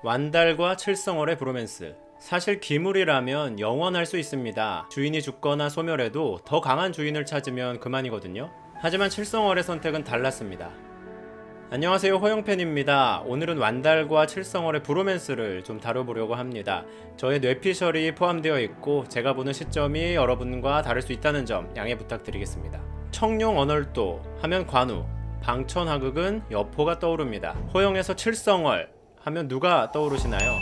완달과 칠성월의 브로맨스. 사실 기물이라면 영원할 수 있습니다. 주인이 죽거나 소멸해도 더 강한 주인을 찾으면 그만이거든요. 하지만 칠성월의 선택은 달랐습니다. 안녕하세요, 호영팬입니다. 오늘은 완달과 칠성월의 브로맨스를 좀 다뤄보려고 합니다. 저의 뇌피셜이 포함되어 있고 제가 보는 시점이 여러분과 다를 수 있다는 점 양해 부탁드리겠습니다. 청룡 언월도 하면 관우, 방천하극은 여포가 떠오릅니다. 호영에서 칠성월 하면 누가 떠오르시나요?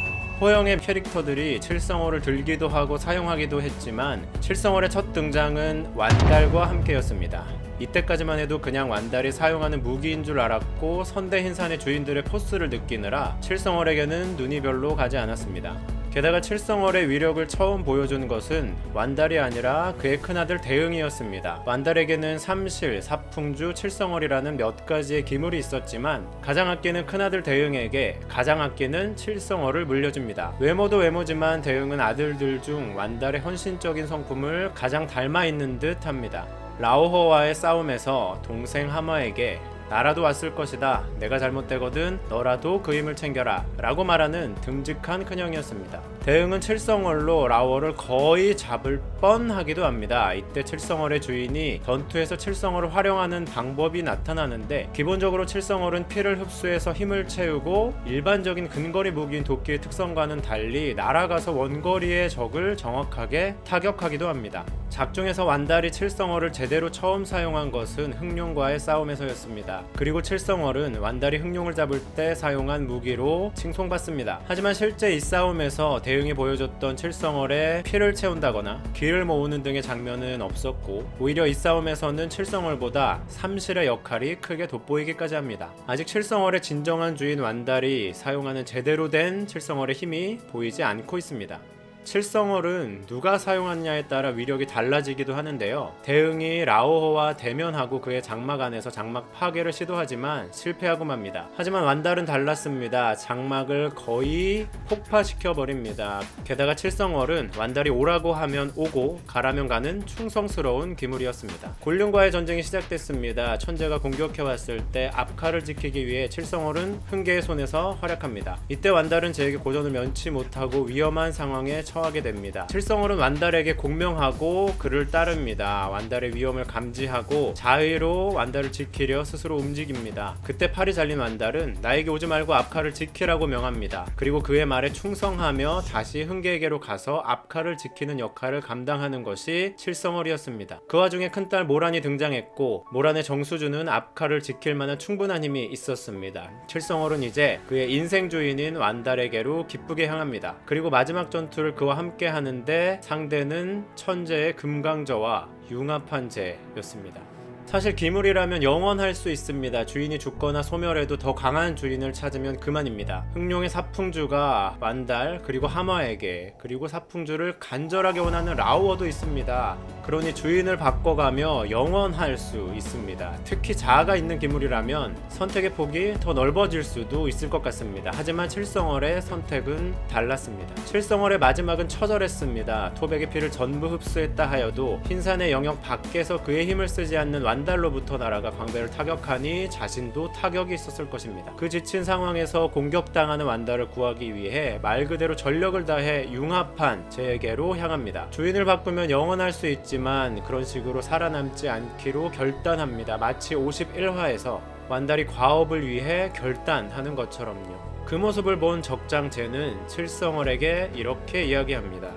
호영의 캐릭터들이 칠성월을 들기도 하고 사용하기도 했지만 칠성월의 첫 등장은 완달과 함께였습니다. 이때까지만 해도 그냥 완달이 사용하는 무기인 줄 알았고 선대흰산의 주인들의 포스를 느끼느라 칠성월에게는 눈이 별로 가지 않았습니다. 게다가 칠성월의 위력을 처음 보여준 것은 완달이 아니라 그의 큰아들 대응이었습니다. 완달에게는 삼실, 사풍주, 칠성월이라는 몇 가지의 기물이 있었지만 가장 아끼는 큰아들 대응에게 가장 아끼는 칠성월을 물려줍니다. 외모도 외모지만 대응은 아들들 중 완달의 헌신적인 성품을 가장 닮아있는 듯 합니다. 라오허와의 싸움에서 동생 하마에게 나라도 왔을 것이다, 내가 잘못되거든 너라도 그 힘을 챙겨라 라고 말하는 듬직한 큰형이었습니다. 대응은 칠성월로 라오허를 거의 잡을 뻔하기도 합니다. 이때 칠성월의 주인이 전투에서 칠성월을 활용하는 방법이 나타나는데 기본적으로 칠성월은 피를 흡수해서 힘을 채우고 일반적인 근거리 무기인 도끼의 특성과는 달리 날아가서 원거리의 적을 정확하게 타격하기도 합니다. 작중에서 완달이 칠성월을 제대로 처음 사용한 것은 흑룡과의 싸움에서였습니다. 그리고 칠성월은 완달이 흑룡을 잡을 때 사용한 무기로 칭송받습니다. 하지만 실제 이 싸움에서 대응이 보여줬던 칠성월의 피를 채운다거나 기를 모으는 등의 장면은 없었고 오히려 이 싸움에서는 칠성월보다 삼실의 역할이 크게 돋보이기까지 합니다. 아직 칠성월의 진정한 주인 완달이 사용하는 제대로 된 칠성월의 힘이 보이지 않고 있습니다. 칠성월은 누가 사용하느냐에 따라 위력이 달라지기도 하는데요. 대응이 라오허와 대면하고 그의 장막 안에서 장막 파괴를 시도하지만 실패하고 맙니다. 하지만 완달은 달랐습니다. 장막을 거의 폭파시켜버립니다. 게다가 칠성월은 완달이 오라고 하면 오고 가라면 가는 충성스러운 기물이었습니다. 곤룡과의 전쟁이 시작됐습니다. 천재가 공격해왔을 때 앞칼을 지키기 위해 칠성월은 흥계의 손에서 활약합니다. 이때 완달은 제에게 고전을 면치 못하고 위험한 상황에 처하게 됩니다. 칠성월은 완달에게 공명하고 그를 따릅니다. 완달의 위험을 감지하고 자의로 완달을 지키려 스스로 움직입니다. 그때 팔이 잘린 완달은 나에게 오지 말고 앞칼을 지키라고 명합니다. 그리고 그의 말에 충성하며 다시 흥계에게로 가서 앞칼을 지키는 역할을 감당하는 것이 칠성월이었습니다. 그 와중에 큰딸 모란이 등장했고 모란의 정수주는 앞칼을 지킬 만한 충분한 힘이 있었습니다. 칠성월은 이제 그의 인생 주인인 완달에게로 기쁘게 향합니다. 그리고 마지막 전투를 그와 함께 하는데 상대는 천재의 금강저와 융합한제였습니다. 사실 기물이라면 영원할 수 있습니다. 주인이 죽거나 소멸해도 더 강한 주인을 찾으면 그만입니다. 흑룡의 사풍주가 완달 그리고 하마에게 그리고 사풍주를 간절하게 원하는 라오어도 있습니다. 그러니 주인을 바꿔가며 영원할 수 있습니다. 특히 자아가 있는 기물이라면 선택의 폭이 더 넓어질 수도 있을 것 같습니다. 하지만 칠성월의 선택은 달랐습니다. 칠성월의 마지막은 처절했습니다. 토백의 피를 전부 흡수했다 하여도 흰산의 영역 밖에서 그의 힘을 쓰지 않는 완달로부터 날아가 광배를 타격하니 자신도 타격이 있었을 것입니다. 그 지친 상황에서 공격당하는 완달을 구하기 위해 말 그대로 전력을 다해 융합한 제에게로 향합니다. 주인을 바꾸면 영원할 수 있지만 그런 식으로 살아남지 않기로 결단합니다. 마치 51화에서 완달이 과업을 위해 결단하는 것처럼요. 그 모습을 본 적장제는 칠성월에게 이렇게 이야기합니다.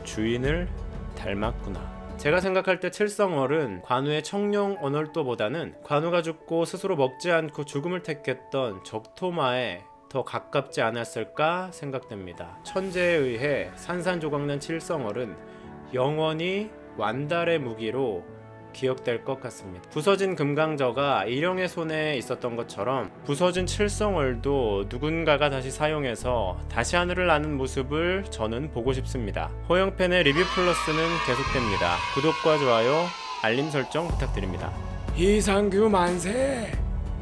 주인을 닮았구나. 제가 생각할 때 칠성월은 관우의 청룡 언월도보다는 관우가 죽고 스스로 먹지 않고 죽음을 택했던 적토마에 더 가깝지 않았을까 생각됩니다. 천재에 의해 산산조각난 칠성월은 영원히 완달의 무기로 기억될 것 같습니다. 부서진 금강저가 일영의 손에 있었던 것처럼 부서진 칠성월도 누군가가 다시 사용해서 다시 하늘을 나는 모습을 저는 보고 싶습니다. 호영팬의 리뷰 플러스는 계속됩니다. 구독과 좋아요, 알림 설정 부탁드립니다. 이상규 만세!